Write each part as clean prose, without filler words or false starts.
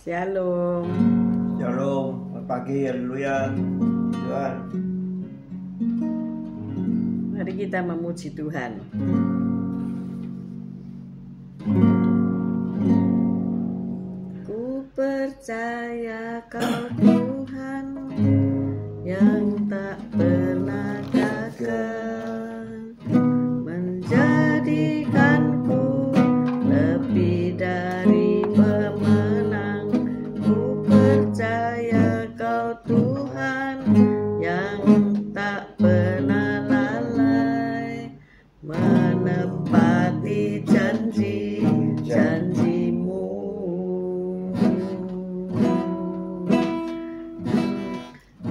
Shalom. Shalom, selamat pagi, haleluya. Tuhan. Mari kita memuji Tuhan. Ku percaya Kau Tuhan yang tak pernah gagal, menjadikanku lebih dari pemenang. Ku percaya Kau Tuhan yang tak pernah lalai, menepati janji-janjimu.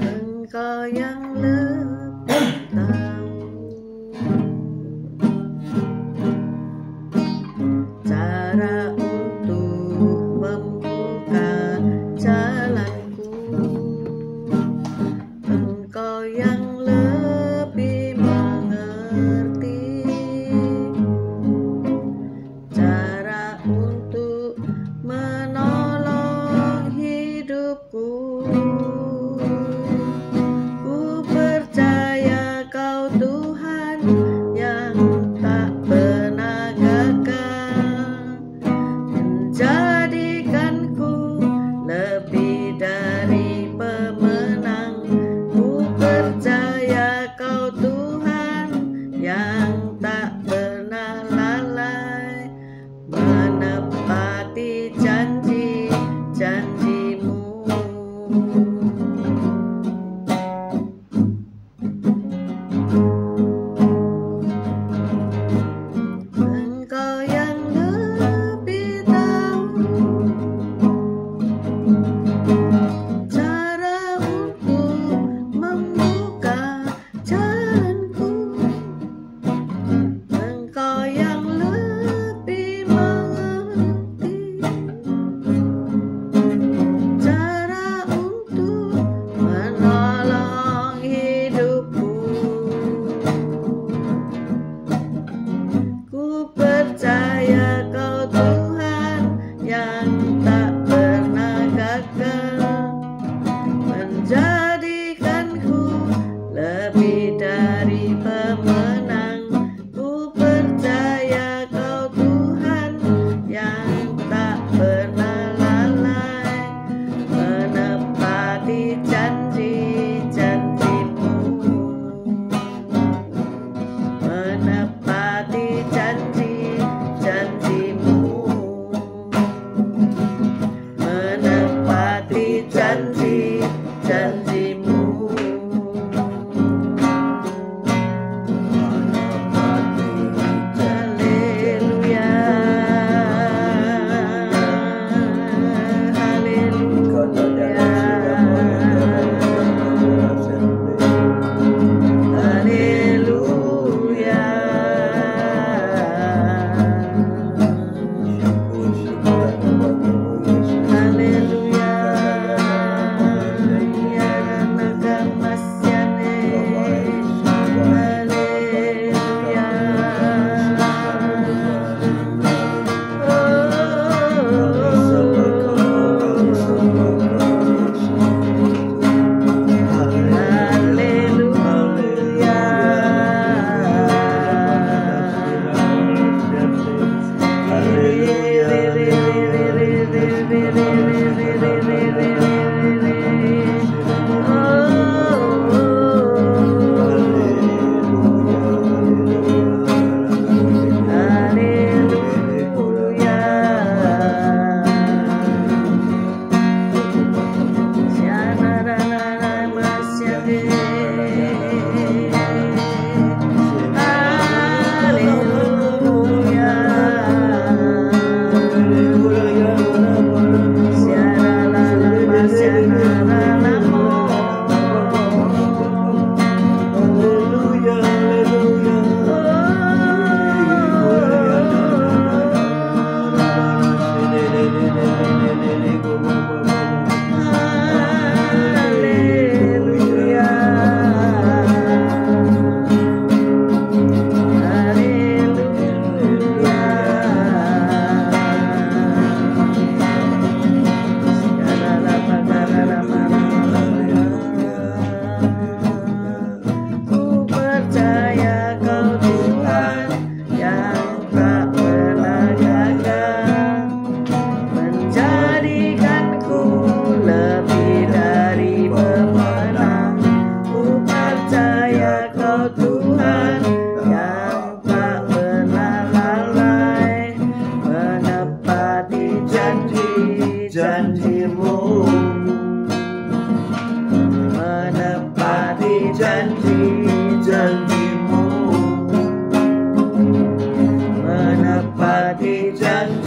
Engkau yang lebih tahu cara untuk membuka jalanku. Engkau yang lebih mengerti cara untuk menolong hidupku. Ku percaya Kau Tuhan yang tak pernah gagal, menjadikanku lebih dari pemenang. Ku percaya Kau Tuhan yang tak pernah lalai, menepati janji-janjimu. Engkau yang lebih tahu cara untuk membuka jalanku. Engkau yang lebih mengerti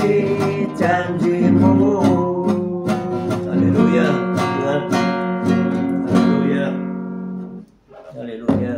janji-janjimu. Haleluya, Tuhan. Haleluya. Haleluya.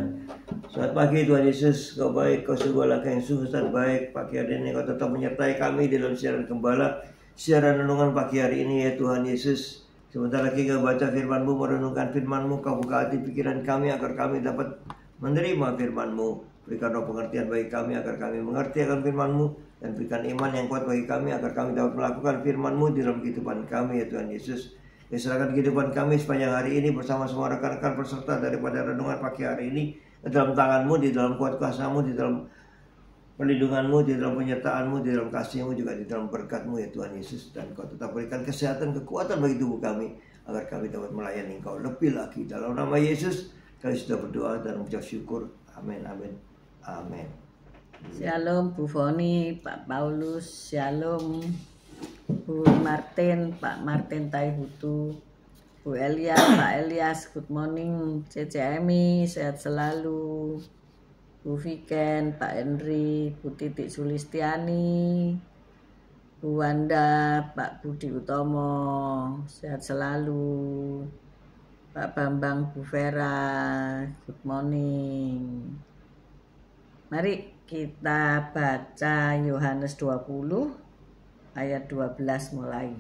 Selamat pagi Tuhan Yesus, Kau baik, Kau sungguh Allah yang sungguh sangat baik. Pagi hari ini Kau tetap menyertai kami di dalam siaran gembala, siaran renungan pagi hari ini ya Tuhan Yesus. Sebentar lagi Kau baca firman-Mu, merenungkan firman-Mu, Kau buka hati pikiran kami agar kami dapat menerima firman-Mu. Berikan roh pengertian bagi kami agar kami mengerti akan firman-Mu, dan berikan iman yang kuat bagi kami agar kami dapat melakukan firman-Mu di dalam kehidupan kami ya Tuhan Yesus. Serahkan kehidupan kami sepanjang hari ini bersama semua rekan-rekan peserta daripada renungan pagi hari ini ke dalam tangan-Mu, di dalam kuat kuasa-Mu, di dalam perlindungan-Mu, di dalam penyertaan-Mu, di dalam kasih-Mu, juga di dalam berkat-Mu ya Tuhan Yesus. Dan Kau tetap berikan kesehatan, kekuatan bagi tubuh kami agar kami dapat melayani Engkau lebih lagi. Dalam nama Yesus kami sudah berdoa dan mengucap syukur. Amin, amin, amin. Shalom Bu Foni, Pak Paulus, Shalom Bu Martin, Pak Martin Taihutu, Bu Elias, Pak Elias, good morning. CCMI, sehat selalu. Bu Viken, Pak Henry, Bu Titik Sulistiani, Bu Wanda, Pak Budi Utomo, sehat selalu. Pak Bambang, Bu Vera, good morning. Mari kita baca Yohanes 20 ayat 12 mulai.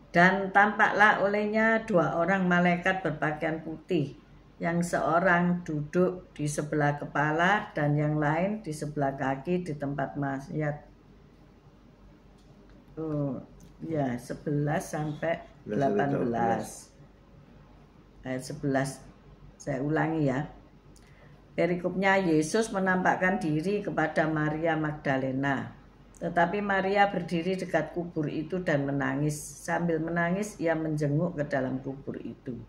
Dan tampaklah olehnya dua orang malaikat berpakaian putih, yang seorang duduk di sebelah kepala dan yang lain di sebelah kaki di tempat mayat. 11 sampai 18. Ayat 11. Saya ulangi ya. Perikopnya, Yesus menampakkan diri kepada Maria Magdalena. Tetapi Maria berdiri dekat kubur itu dan menangis. Sambil menangis ia menjenguk ke dalam kubur itu.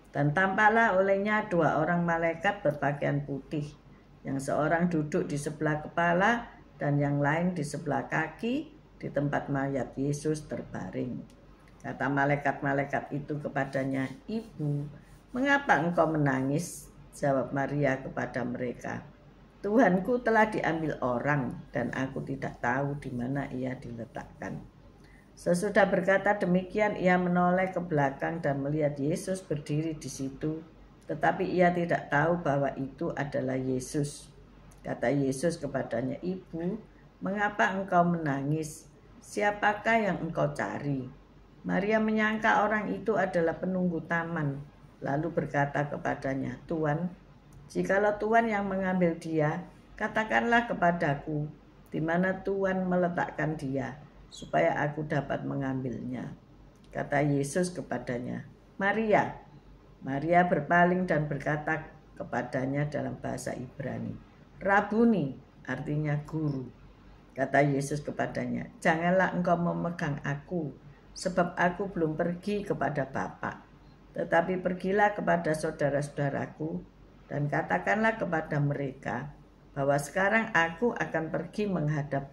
Dan tampaklah olehnya dua orang malaikat berpakaian putih, yang seorang duduk di sebelah kepala dan yang lain di sebelah kaki di tempat mayat Yesus terbaring. Kata malaikat-malaikat itu kepadanya, "Ibu, mengapa engkau menangis?" Jawab Maria kepada mereka, "Tuhanku telah diambil orang dan aku tidak tahu di mana ia diletakkan." Sesudah berkata demikian, ia menoleh ke belakang dan melihat Yesus berdiri di situ, tetapi ia tidak tahu bahwa itu adalah Yesus. Kata Yesus kepadanya, "Ibu, mengapa engkau menangis? Siapakah yang engkau cari?" Maria menyangka orang itu adalah penunggu taman, lalu berkata kepadanya, "Tuan, jikalau Tuan yang mengambil dia, katakanlah kepadaku di mana Tuan meletakkan dia, supaya aku dapat mengambilnya." Kata Yesus kepadanya, "Maria." Maria berpaling dan berkata kepadanya dalam bahasa Ibrani, "Rabuni," artinya guru. Kata Yesus kepadanya, "Janganlah engkau memegang aku, sebab aku belum pergi kepada Bapa. Tetapi pergilah kepada saudara-saudaraku dan katakanlah kepada mereka bahwa sekarang aku akan pergi menghadap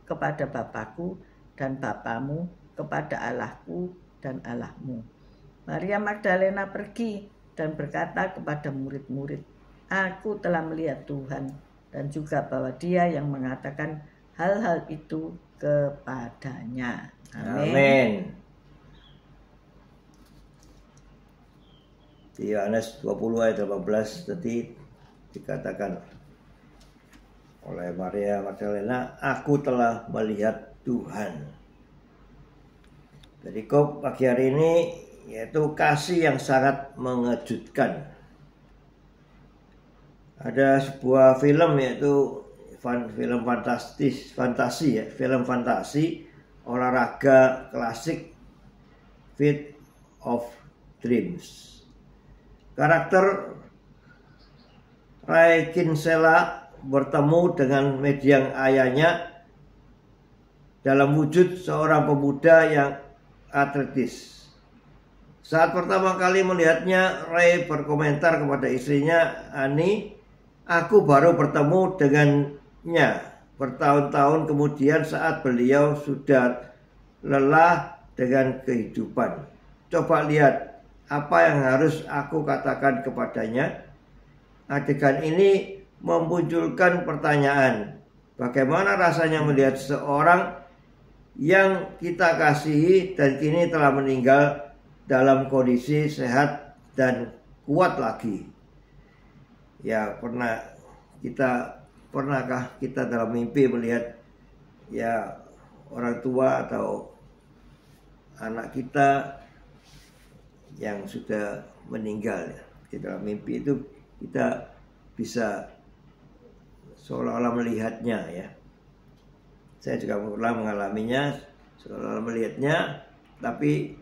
kepada Bapakku dan Bapamu, kepada Allahku dan Allahmu." Maria Magdalena pergi dan berkata kepada murid-murid, "Aku telah melihat Tuhan," dan juga bahwa Dia yang mengatakan hal-hal itu kepadanya. Amin. Amin. Di Yohanes 20 ayat 18 tadi dikatakan oleh Maria Magdalena, "Aku telah melihat Tuhan." Jadi pagi hari ini yaitu kasih yang sangat mengejutkan. Ada sebuah film yaitu film fantasi olahraga klasik, Field of Dreams. Karakter Ray Kinsella bertemu dengan mendiang ayahnya dalam wujud seorang pemuda yang atletis. Saat pertama kali melihatnya, Ray berkomentar kepada istrinya, "Ani, aku baru bertemu dengannya bertahun-tahun kemudian saat beliau sudah lelah dengan kehidupan. Coba lihat apa yang harus aku katakan kepadanya." Adegan ini memunculkan pertanyaan, Bagaimana rasanya melihat seorang yang kita kasihi dan kini telah meninggal dalam kondisi sehat dan kuat lagi. Ya, pernahkah kita dalam mimpi melihat ya orang tua atau anak kita yang sudah meninggal ya. Di dalam mimpi itu kita bisa seolah-olah melihatnya ya. Saya juga pernah mengalaminya, seolah-olah melihatnya, tapi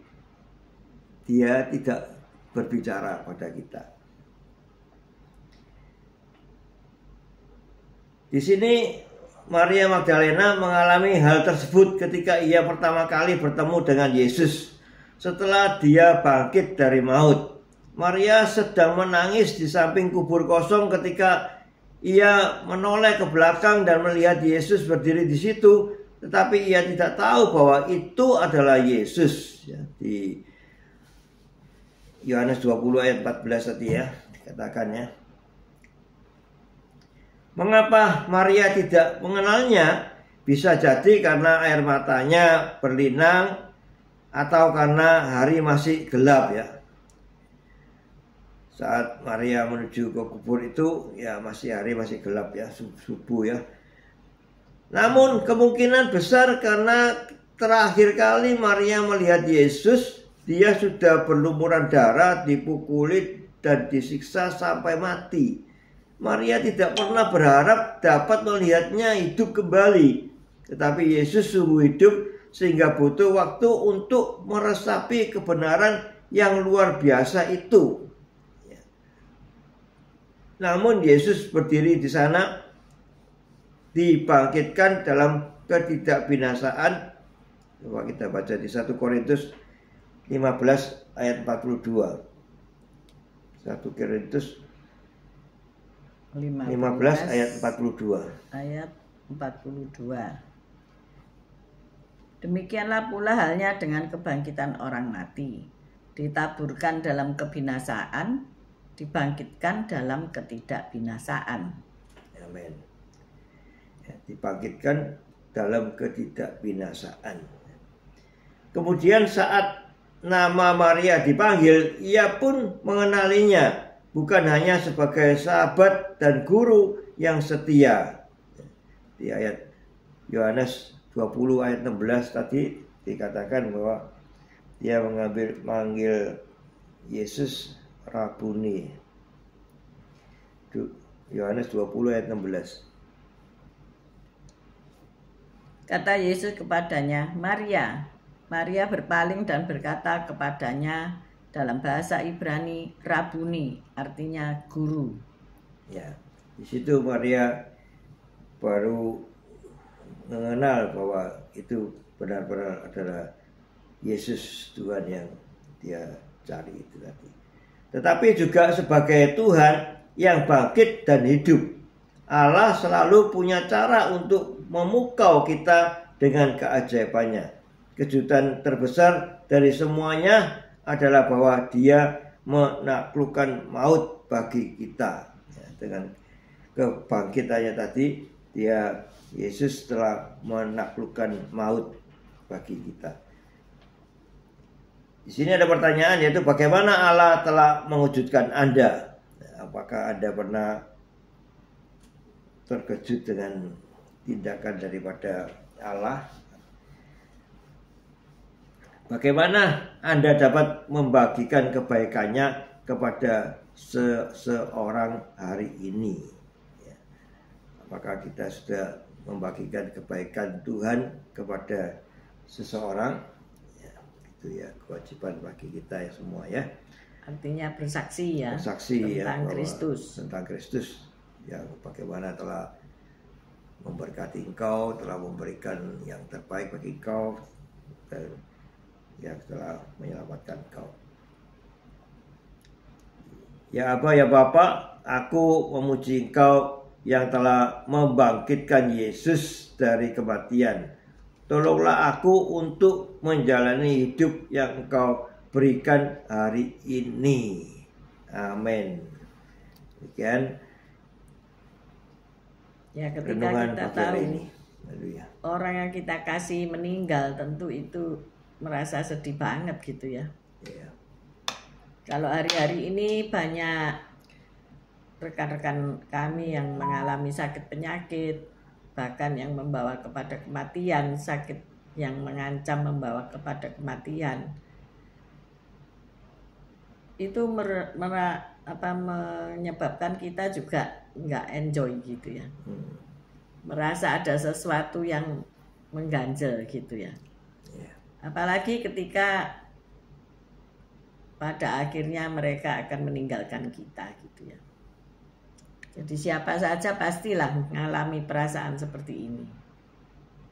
dia tidak berbicara pada kita. Di sini Maria Magdalena mengalami hal tersebut ketika ia pertama kali bertemu dengan Yesus setelah dia bangkit dari maut. Maria sedang menangis di samping kubur kosong ketika ia menoleh ke belakang dan melihat Yesus berdiri di situ, tetapi ia tidak tahu bahwa itu adalah Yesus. Ya, di Yohanes 20 ayat 14 tadi ya dikatakan ya. Mengapa Maria tidak mengenalnya? Bisa jadi karena air matanya berlinang atau karena hari masih gelap ya. Saat Maria menuju ke kubur itu ya hari masih gelap ya, subuh ya. Namun kemungkinan besar karena terakhir kali Maria melihat Yesus, dia sudah berlumuran darah, dipukuli dan disiksa sampai mati. Maria tidak pernah berharap dapat melihatnya hidup kembali. Tetapi Yesus sungguh hidup sehingga butuh waktu untuk meresapi kebenaran yang luar biasa itu. Namun Yesus berdiri di sana, dibangkitkan dalam ketidakbinasaan. Coba kita baca di 1 Korintus 15 ayat 42. 1 Korintus 15 ayat 42. Ayat 42. Demikianlah pula halnya dengan kebangkitan orang mati. Ditaburkan dalam kebinasaan, dibangkitkan dalam ketidakbinasaan. Amin. Ya, dibangkitkan dalam ketidakbinasaan. Kemudian saat nama Maria dipanggil, ia pun mengenalinya, bukan hanya sebagai sahabat dan guru yang setia. Di ayat Yohanes 20 ayat 16 tadi dikatakan bahwa dia manggil Yesus Rabuni. Yohanes 20 ayat 16. Kata Yesus kepadanya, Maria. Maria berpaling dan berkata kepadanya dalam bahasa Ibrani, Rabuni, artinya guru. Ya, di situ Maria baru mengenal bahwa itu benar-benar adalah Yesus Tuhan yang dia cari itu tadi. Tetapi juga sebagai Tuhan yang bangkit dan hidup. Allah selalu punya cara untuk memukau kita dengan keajaibannya. Kejutan terbesar dari semuanya adalah bahwa dia menaklukkan maut bagi kita. Ya, dengan kebangkitannya tadi, Yesus telah menaklukkan maut bagi kita. Di sini ada pertanyaan, yaitu bagaimana Allah telah mewujudkan Anda? Apakah Anda pernah terkejut dengan tindakan daripada Allah? Bagaimana Anda dapat membagikan kebaikannya kepada seseorang hari ini? Apakah kita sudah membagikan kebaikan Tuhan kepada seseorang? Ya, itu ya kewajiban bagi kita ya semua ya. Artinya bersaksi ya. Bersaksi tentang ya, Kristus. Tentang Kristus yang bagaimana telah memberkati engkau, telah memberikan yang terbaik bagi engkau, dan yang telah menyelamatkan engkau. Ya Aba, ya Bapa, aku memuji engkau yang telah membangkitkan Yesus dari kematian. Tolonglah aku untuk menjalani hidup yang engkau berikan hari ini. Amin. Demikian Ya, ketika renungan kita pagi hari tahu ini. Haleluya. orang yang kita kasih meninggal, tentu itu merasa sedih banget gitu ya. Iya. Kalau hari-hari ini banyak rekan-rekan kami yang mengalami sakit penyakit, bahkan yang membawa kepada kematian, sakit yang mengancam membawa kepada kematian. Itu menyebabkan kita juga nggak enjoy gitu ya. Merasa ada sesuatu yang mengganjal gitu ya. Apalagi ketika pada akhirnya mereka akan meninggalkan kita gitu ya. Jadi siapa saja pastilah mengalami perasaan seperti ini.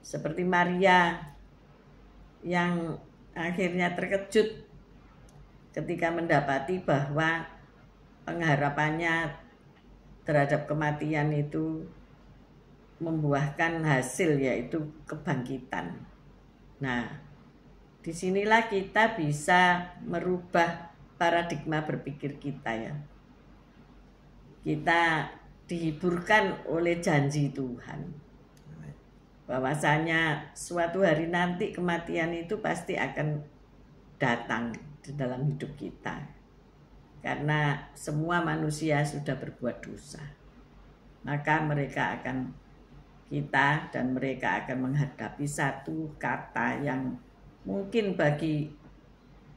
Seperti Maria yang akhirnya terkejut ketika mendapati bahwa pengharapannya terhadap kematian itu membuahkan hasil, yaitu kebangkitan. Nah, disinilah kita bisa merubah paradigma berpikir kita ya. Kita dihiburkan oleh janji Tuhan bahwasanya suatu hari nanti kematian itu pasti akan datang di dalam hidup kita, karena semua manusia sudah berbuat dosa. Maka mereka akan menghadapi satu kata yang mungkin bagi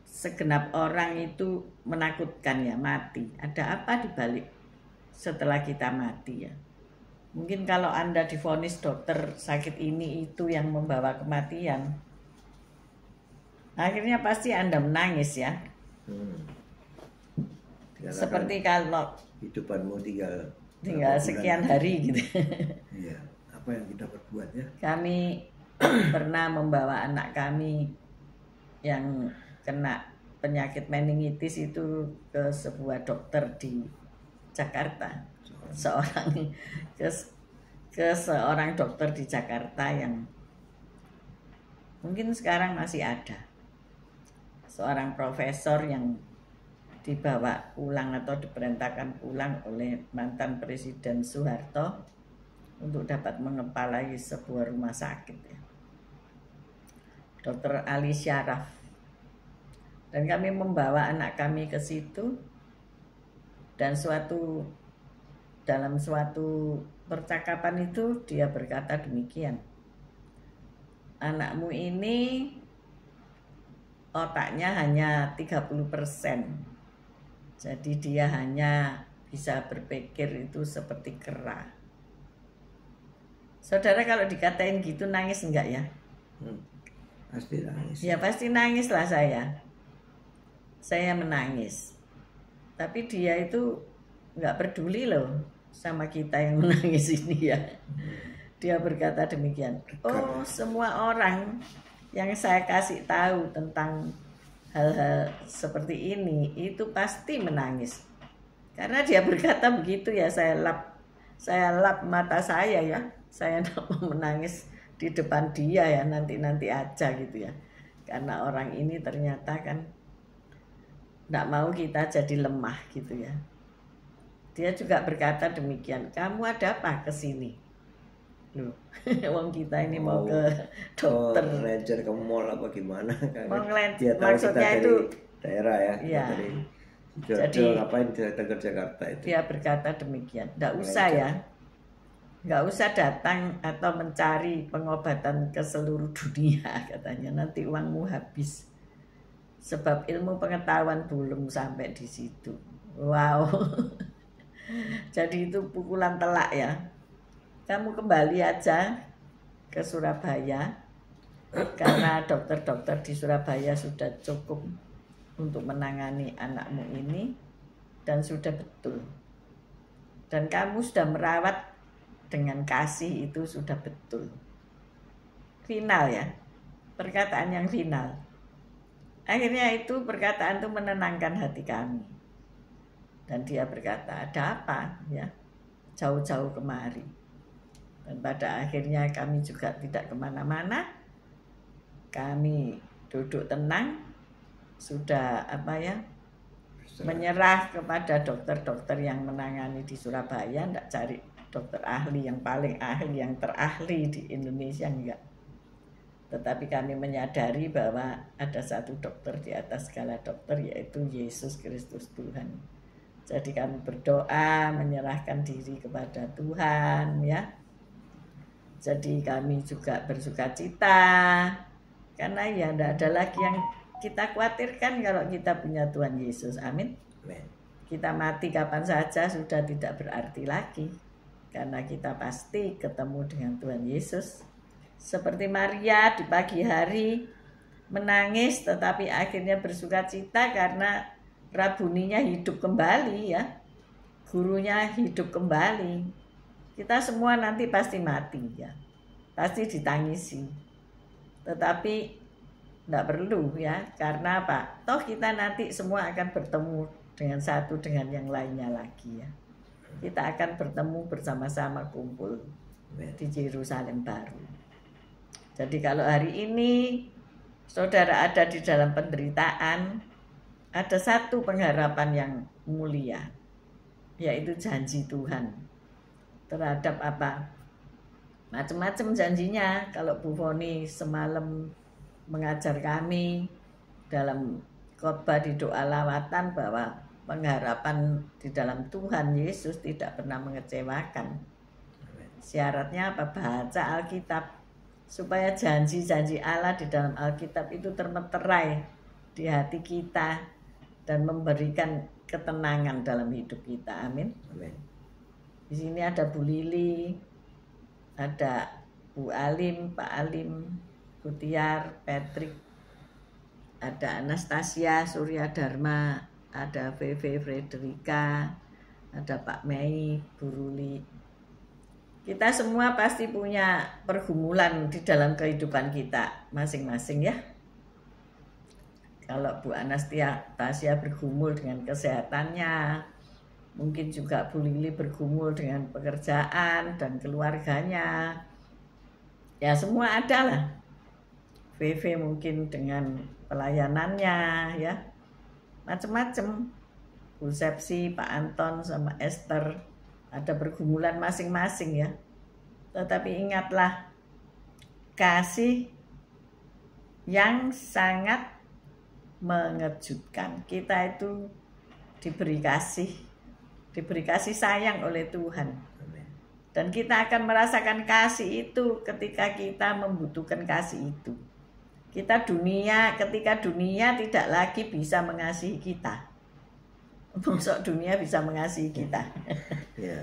segenap orang itu menakutkan ya, mati. Ada apa di balik setelah kita mati ya? Mungkin kalau Anda divonis dokter sakit ini itu yang membawa kematian, akhirnya pasti Anda menangis ya. Seperti kalau hidupanmu tinggal sekian hari gitu. Iya, apa yang kita perbuat ya. Kami pernah membawa anak kami yang kena penyakit meningitis itu ke sebuah dokter di Jakarta. Seorang dokter di Jakarta yang mungkin sekarang masih ada, seorang profesor yang dibawa pulang atau diperintahkan pulang oleh mantan Presiden Soeharto untuk dapat mengepalai sebuah rumah sakit ya. Dr. Ali Syaraf. Dan kami membawa anak kami ke situ, dan dalam suatu percakapan itu dia berkata demikian, anakmu ini otaknya hanya 30%, jadi dia hanya bisa berpikir itu seperti kera. Saudara kalau dikatain gitu nangis enggak ya? Pasti nangis. Ya pasti nangis lah saya menangis. Tapi dia itu enggak peduli loh sama kita yang menangis ini ya. Dia berkata demikian, oh semua orang yang saya kasih tahu tentang hal-hal seperti ini itu pasti menangis. Karena dia berkata begitu ya, saya lap mata saya ya. Saya tidak mau menangis di depan dia ya, nanti aja gitu ya. Karena orang ini ternyata kan tidak mau kita jadi lemah gitu ya. Dia juga berkata demikian, kamu ada apa ke sini? Loh, wong kita ini mau ke dokter. Oh, ngelencer ke mall apa gimana? Mau ngelencer, maksudnya itu daerah ya. Iya. Jadi ngapain datang ke Jakarta itu? Dia berkata demikian, tidak usah ya. Nggak usah datang atau mencari pengobatan ke seluruh dunia katanya, nanti uangmu habis. Sebab ilmu pengetahuan belum sampai di situ. Wow. Jadi itu pukulan telak ya. Kamu kembali aja ke Surabaya, karena dokter-dokter di Surabaya sudah cukup untuk menangani anakmu ini, dan sudah betul. Dan kamu sudah merawat dengan kasih, itu sudah betul. Final ya, perkataan yang final. Akhirnya itu perkataan itu menenangkan hati kami. Dan dia berkata, ada apa ya, jauh-jauh kemari. Dan pada akhirnya kami juga tidak kemana-mana. Kami duduk tenang, sudah menyerah kepada dokter-dokter yang menangani di Surabaya, tidak cari dokter ahli yang paling ahli, yang terahli di Indonesia, enggak. Tetapi kami menyadari bahwa ada satu dokter di atas segala dokter, yaitu Yesus Kristus Tuhan. Jadi kami berdoa, menyerahkan diri kepada Tuhan, ya. Jadi kami juga bersuka cita, karena ya tidak ada lagi yang kita khawatirkan kalau kita punya Tuhan Yesus. Amin. Amin. Kita mati kapan saja sudah tidak berarti lagi, karena kita pasti ketemu dengan Tuhan Yesus. Seperti Maria di pagi hari menangis tetapi akhirnya bersuka cita karena rabuninya hidup kembali, ya. Gurunya hidup kembali. Kita semua nanti pasti mati, ya. Pasti ditangisi. Tetapi tidak perlu, ya. Karena apa? Toh kita nanti semua akan bertemu dengan satu dengan yang lainnya lagi, ya. Kita akan bertemu bersama-sama kumpul di Yerusalem baru. Jadi kalau hari ini saudara ada di dalam penderitaan, ada satu pengharapan yang mulia, yaitu janji Tuhan terhadap apa? Macam-macam janjinya. Kalau Bu Foni semalam mengajar kami dalam khotbah di doa lawatan bahwa pengharapan di dalam Tuhan Yesus tidak pernah mengecewakan. Syaratnya apa? Baca Alkitab, supaya janji-janji Allah di dalam Alkitab itu termeterai di hati kita dan memberikan ketenangan dalam hidup kita. Amin. Amin. Di sini ada Bu Lili, ada Bu Alim, Pak Alim, Bu Tiar, Patrick, ada Anastasia, Surya Dharma, ada VV Frederica, ada Pak Mei, Bu Ruli. Kita semua pasti punya pergumulan di dalam kehidupan kita masing-masing, ya. Kalau Bu Anastasia bergumul dengan kesehatannya, mungkin juga Bu Lili bergumul dengan pekerjaan dan keluarganya. Ya semua ada lah. VV mungkin dengan pelayanannya, ya. Macam-macam. Bu Sepsi, Pak Anton sama Esther ada pergumulan masing-masing, ya. Tetapi ingatlah, kasih yang sangat mengejutkan. Kita itu diberi kasih sayang oleh Tuhan. Dan kita akan merasakan kasih itu ketika kita membutuhkan kasih itu. Ketika dunia tidak lagi bisa mengasihi kita. Maksud dunia bisa mengasihi kita. Ya,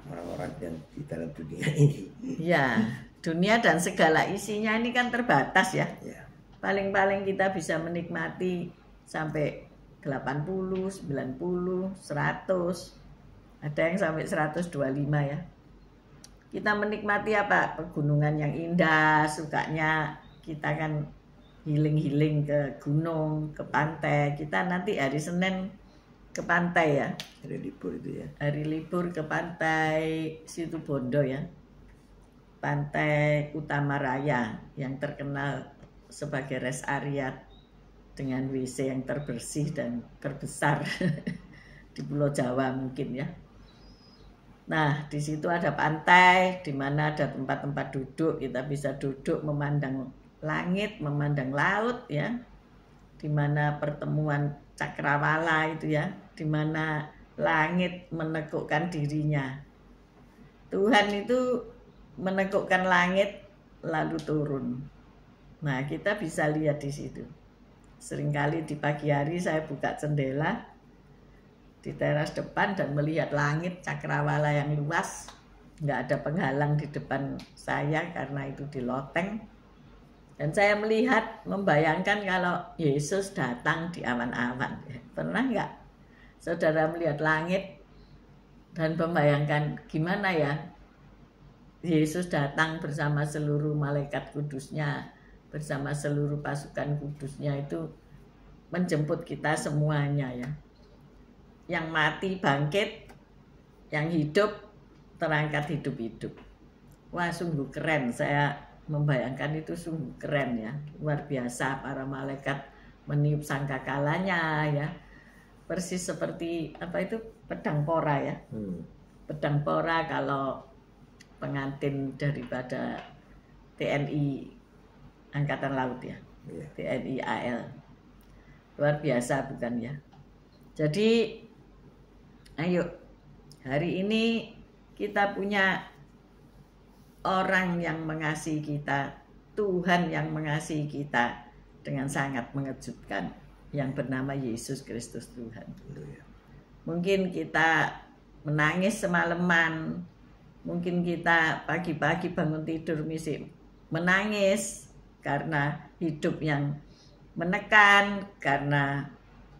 orang-orang yang di dalam dunia ini. Ya, dunia dan segala isinya ini kan terbatas, ya. Ya. Paling-paling kita bisa menikmati sampai 80, 90, 100. Ada yang sampai 125, ya. Kita menikmati apa? Pegunungan yang indah, sukanya kita kan healing-healing ke gunung, ke pantai. Kita nanti hari Senin ke pantai, ya. Hari libur itu, ya. Hari libur ke pantai Situbondo, ya. Pantai Utama Raya yang terkenal sebagai rest area dengan WC yang terbersih dan terbesar di Pulau Jawa mungkin, ya. Nah, di situ ada pantai di mana ada tempat-tempat duduk. Kita bisa duduk memandang langit, memandang laut, ya. Di mana pertemuan cakrawala itu, ya, di mana langit menekukkan dirinya. Tuhan itu menekukkan langit lalu turun. Nah, kita bisa lihat di situ. Seringkali di pagi hari saya buka jendela di teras depan dan melihat langit cakrawala yang luas. Nggak ada penghalang di depan saya karena itu di loteng. Dan saya melihat, membayangkan kalau Yesus datang di awan-awan. Pernah nggak saudara melihat langit dan membayangkan gimana, ya, Yesus datang bersama seluruh malaikat kudusnya, bersama seluruh pasukan kudusnya itu menjemput kita semuanya, ya. Yang mati bangkit, yang hidup terangkat hidup-hidup. Wah, sungguh keren. Saya membayangkan itu sungguh keren, ya. Luar biasa para malaikat meniup sangkakalanya, ya. Persis seperti apa itu pedang pora, ya. pedang pora kalau pengantin daripada TNI Angkatan Laut ya, TNI AL. Luar biasa bukan ya? Jadi ayo hari ini kita punya orang yang mengasihi kita, Tuhan yang mengasihi kita dengan sangat mengejutkan, yang bernama Yesus Kristus Tuhan. Mungkin kita menangis semalaman, mungkin kita pagi-pagi bangun tidur mesti menangis karena hidup yang menekan, karena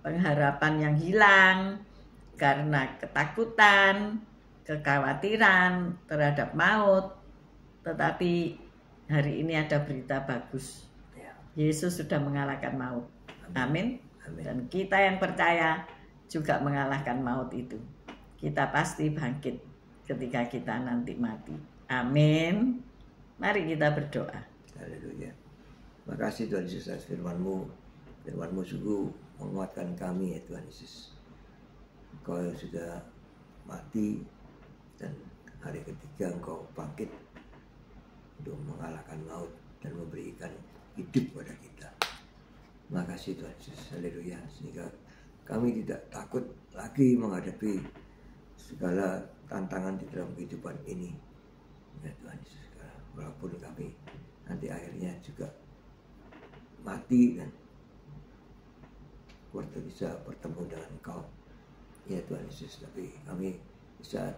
pengharapan yang hilang, karena ketakutan, kekhawatiran terhadap maut. Tetapi hari ini ada berita bagus. Yesus sudah mengalahkan maut. Amin. Dan kita yang percaya juga mengalahkan maut itu. Kita pasti bangkit ketika kita nanti mati. Amin. Mari kita berdoa. Haleluya. Makasih Tuhan Yesus atas firman-Mu. Firman-Mu sungguh menguatkan kami ya Tuhan Yesus. Engkau sudah mati dan hari ketiga Engkau bangkit untuk mengalahkan maut dan memberikan hidup pada kita. Makasih Tuhan Yesus. Haleluya. Sehingga kami tidak takut lagi menghadapi segala tantangan di dalam kehidupan ini. Ya Tuhan Yesus. Walaupun kami nanti akhirnya juga mati dan kita bisa bertemu dengan Engkau. Ya Tuhan Yesus. Tapi kami bisa,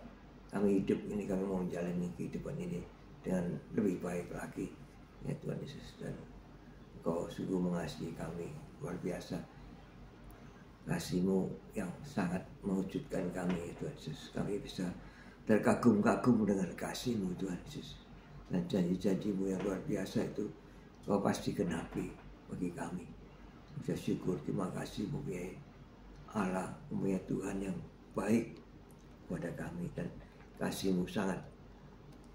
kami hidup ini, kami mau menjalani kehidupan ini dengan lebih baik lagi. Ya Tuhan Yesus. Dan Engkau sungguh mengasihi kami luar biasa. Kasih-Mu yang sangat mewujudkan kami ya Tuhan Yesus. Kami bisa terkagum-kagum dengan kasih-Mu Tuhan Yesus. Dan janji-janji-Mu yang luar biasa itu Kau pasti genapi bagi kami. Saya syukur, terima kasih mempunyai Allah, mempunyai Tuhan yang baik kepada kami. Dan kasih-Mu sangat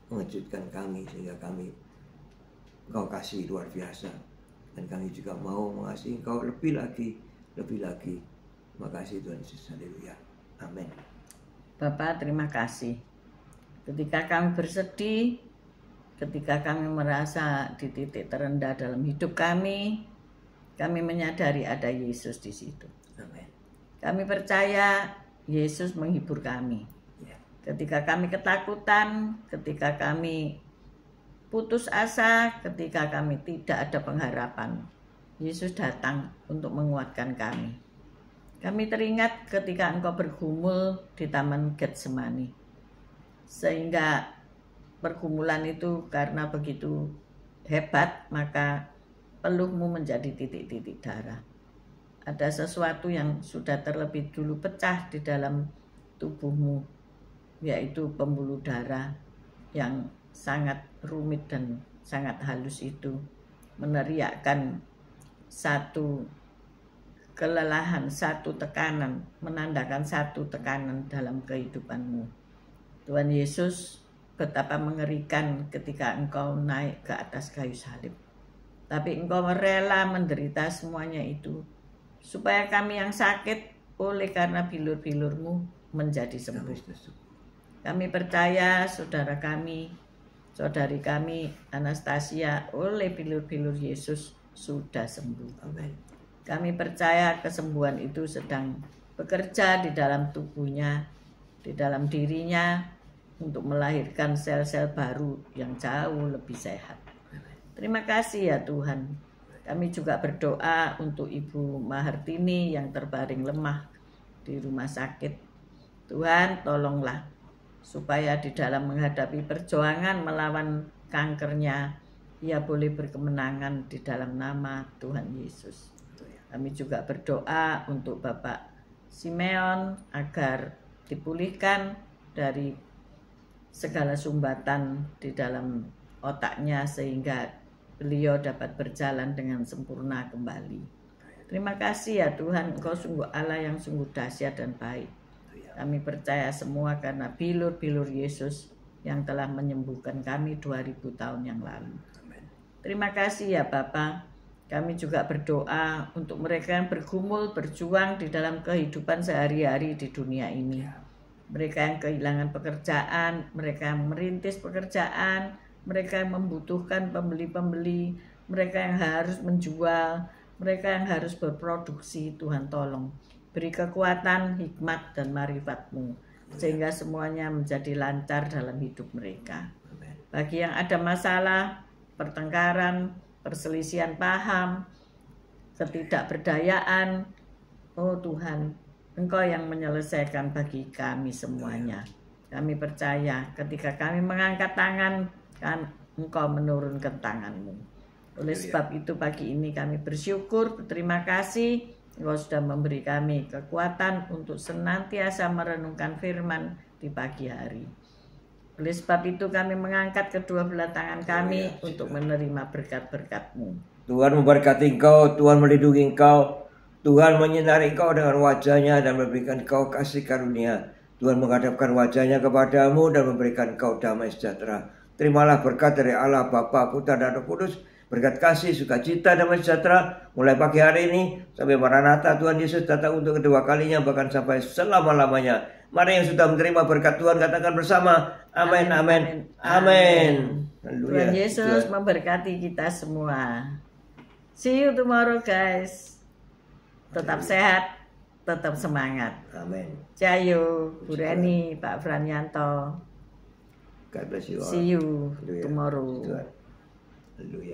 mengejutkan kami sehingga kami Engkau kasih luar biasa. Dan kami juga mau mengasihi Engkau lebih lagi, lebih lagi. Terima kasih Tuhan Yesus. Haleluya. Amin. Bapak terima kasih. Ketika kami bersedih, ketika kami merasa di titik terendah dalam hidup kami menyadari ada Yesus di situ. Amin. Kami percaya Yesus menghibur kami. Ketika kami ketakutan, ketika kami putus asa, ketika kami tidak ada pengharapan, Yesus datang untuk menguatkan kami. Kami teringat ketika Engkau bergumul di Taman Getsemani. Sehingga pergumulan itu karena begitu hebat, maka peluh-Mu menjadi titik-titik darah. Ada sesuatu yang sudah terlebih dulu pecah di dalam tubuh-Mu, yaitu pembuluh darah yang sangat rumit dan sangat halus itu meneriakkan satu kelelahan, satu tekanan, menandakan satu tekanan dalam kehidupan-Mu. Tuhan Yesus, betapa mengerikan ketika Engkau naik ke atas kayu salib. Tapi Engkau rela menderita semuanya itu supaya kami yang sakit oleh karena bilur-bilur-Mu menjadi sembuh. Kami percaya saudara kami, saudari kami Anastasia oleh bilur-bilur Yesus sudah sembuh. Amin. Kami percaya kesembuhan itu sedang bekerja di dalam tubuhnya, di dalam dirinya untuk melahirkan sel-sel baru yang jauh lebih sehat. Terima kasih ya Tuhan. Kami juga berdoa untuk Ibu Mahartini yang terbaring lemah di rumah sakit. Tuhan tolonglah supaya di dalam menghadapi perjuangan melawan kankernya, ia boleh berkemenangan di dalam nama Tuhan Yesus. Kami juga berdoa untuk Bapak Simeon agar dipulihkan dari segala sumbatan di dalam otaknya sehingga beliau dapat berjalan dengan sempurna kembali. Terima kasih ya Tuhan, Engkau sungguh Allah yang sungguh dahsyat dan baik. Kami percaya semua karena bilur-bilur Yesus yang telah menyembuhkan kami 2000 tahun yang lalu. Terima kasih ya Bapa. Kami juga berdoa untuk mereka yang bergumul, berjuang di dalam kehidupan sehari-hari di dunia ini. mereka yang kehilangan pekerjaan, mereka yang merintis pekerjaan, mereka yang membutuhkan pembeli-pembeli, mereka yang harus menjual, mereka yang harus berproduksi. Tuhan tolong beri kekuatan, hikmat, dan marifat-Mu sehingga semuanya menjadi lancar dalam hidup mereka. Bagi yang ada masalah, pertengkaran, perselisihan paham, ketidakberdayaan, oh Tuhan, Engkau yang menyelesaikan bagi kami semuanya. Kami percaya ketika kami mengangkat tangan, kan Engkau menurunkan tangan-Mu. Oleh sebab itu pagi ini kami bersyukur, berterima kasih, Engkau sudah memberi kami kekuatan untuk senantiasa merenungkan firman di pagi hari. Oleh sebab itu kami mengangkat kedua belah tangan kami untuk menerima berkat-berkat-Mu. Tuhan memberkati engkau, Tuhan melindungi engkau, Tuhan menyinari engkau dengan wajahnya dan memberikan engkau kasih karunia. Tuhan menghadapkan wajahnya kepadamu dan memberikan engkau damai sejahtera. Terimalah berkat dari Allah Bapa, Putra, dan Roh Kudus, berkat kasih, sukacita, damai sejahtera mulai pagi hari ini sampai Maranatha Tuhan Yesus datang untuk kedua kalinya, bahkan sampai selama-lamanya. Mari yang sudah menerima berkat Tuhan katakan bersama, amin, amin, amin. Tuhan Yesus memberkati kita semua. See you tomorrow guys. Tetap sehat, tetap semangat. Amin. Jayo, Bu Reni, Pak Franyanto. God bless you all. See you tomorrow. Hallelujah.